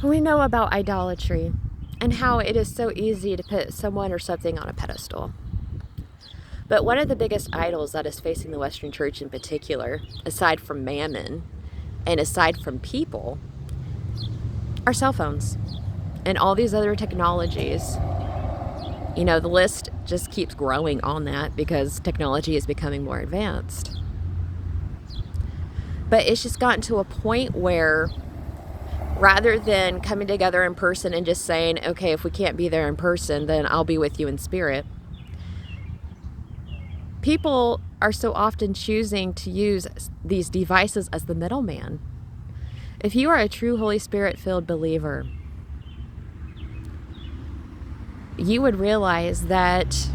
We know about idolatry and how it is so easy to put someone or something on a pedestal. But one of the biggest idols that is facing the Western Church in particular, aside from mammon and aside from people, are cell phones and all these other technologies. You know, the list just keeps growing on that because technology is becoming more advanced. But it's just gotten to a point where rather than coming together in person and just saying, okay, if we can't be there in person, then I'll be with you in spirit, people are so often choosing to use these devices as the middleman. If you are a true Holy Spirit-filled believer, you would realize that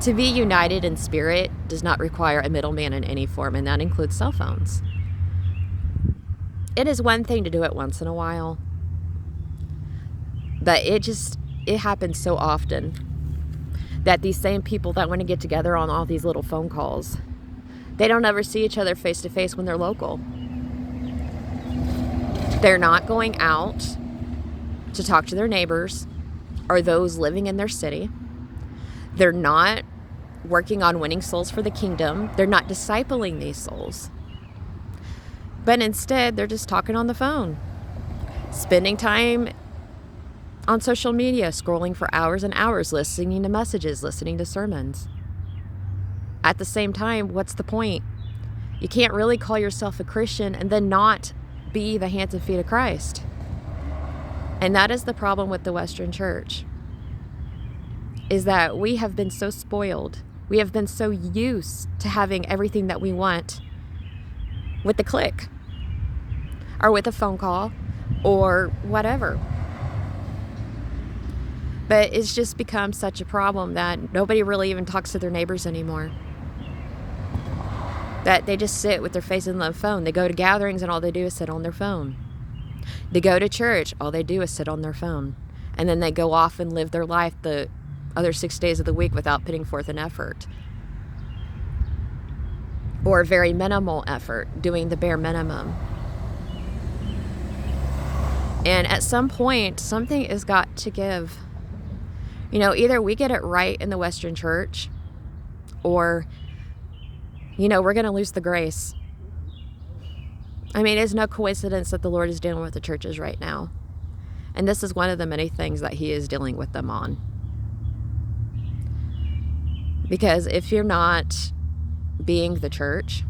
to be united in spirit does not require a middleman in any form, and that includes cell phones. It is one thing to do it once in a while, but it happens so often that these same people that want to get together on all these little phone calls, they don't ever see each other face to face when they're local. They're not going out to talk to their neighbors or those living in their city. They're not working on winning souls for the kingdom. They're not discipling these souls. But instead, they're just talking on the phone, spending time on social media, scrolling for hours and hours, listening to messages, listening to sermons. At the same time, what's the point? You can't really call yourself a Christian and then not be the hands and feet of Christ. And that is the problem with the Western Church, is that we have been so spoiled. We have been so used to having everything that we want with the click or with a phone call or whatever. But it's just become such a problem that nobody really even talks to their neighbors anymore. That they just sit with their face in the phone. They go to gatherings and all they do is sit on their phone. They go to church, all they do is sit on their phone. And then they go off and live their life the other 6 days of the week without putting forth an effort. Or very minimal effort, doing the bare minimum. And at some point, something has got to give. You know, either we get it right in the Western Church, or, you know, we're going to lose the grace. I mean, it's no coincidence that the Lord is dealing with the churches right now. And this is one of the many things that He is dealing with them on. Because if you're not being the church,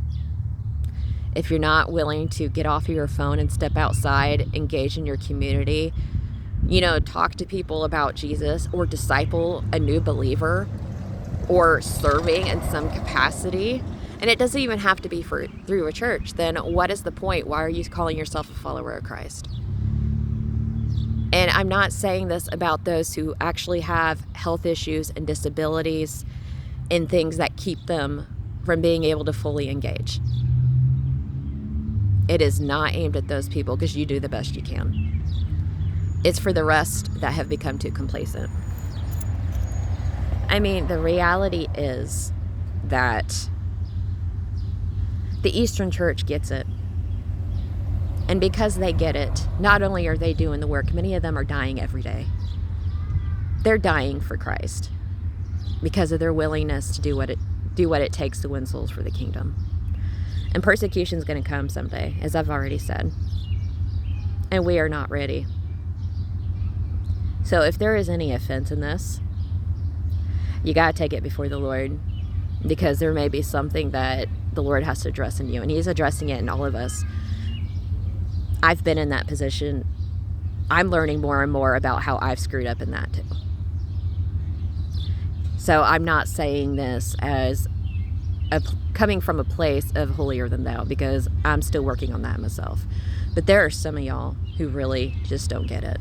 if you're not willing to get off of your phone and step outside, engage in your community, you know, talk to people about Jesus or disciple a new believer or serving in some capacity, and it doesn't even have to be through a church, then what is the point? Why are you calling yourself a follower of Christ? And I'm not saying this about those who actually have health issues and disabilities and things that keep them from being able to fully engage. It is not aimed at those people, because you do the best you can. It's for the rest that have become too complacent. I mean, the reality is that the Eastern Church gets it. And because they get it, not only are they doing the work, many of them are dying every day. They're dying for Christ because of their willingness to do what it takes to win souls for the kingdom. And persecution is going to come someday, as I've already said. And we are not ready. So if there is any offense in this, you got to take it before the Lord, because there may be something that the Lord has to address in you, and He's addressing it in all of us. I've been in that position. I'm learning more and more about how I've screwed up in that too. So I'm not saying this as coming from a place of holier than thou, because I'm still working on that myself. But there are some of y'all who really just don't get it.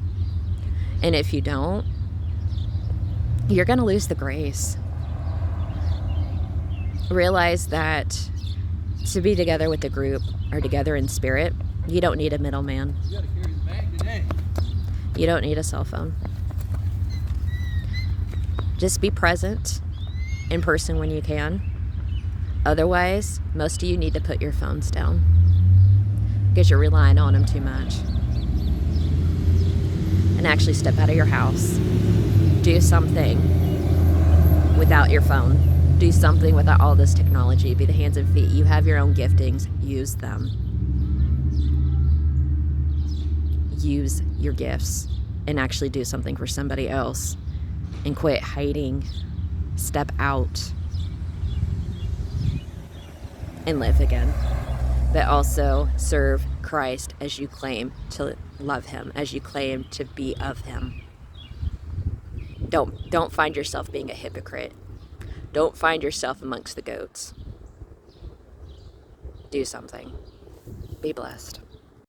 And if you don't, you're going to lose the grace. Realize that to be together with the group or together in spirit, you don't need a middleman. You gotta carry the bag today. You don't need a cell phone. Just be present in person when you can. Otherwise, most of you need to put your phones down because you're relying on them too much. and actually step out of your house. Do something without your phone. Do something without all this technology. Be the hands and feet. You have your own giftings. Use them. Use your gifts and actually do something for somebody else. And quit hiding. Step out. And live again. But also serve Christ as you claim to love him, as you claim to be of him. Don't find yourself being a hypocrite. Don't find yourself amongst the goats. Do something. Be blessed.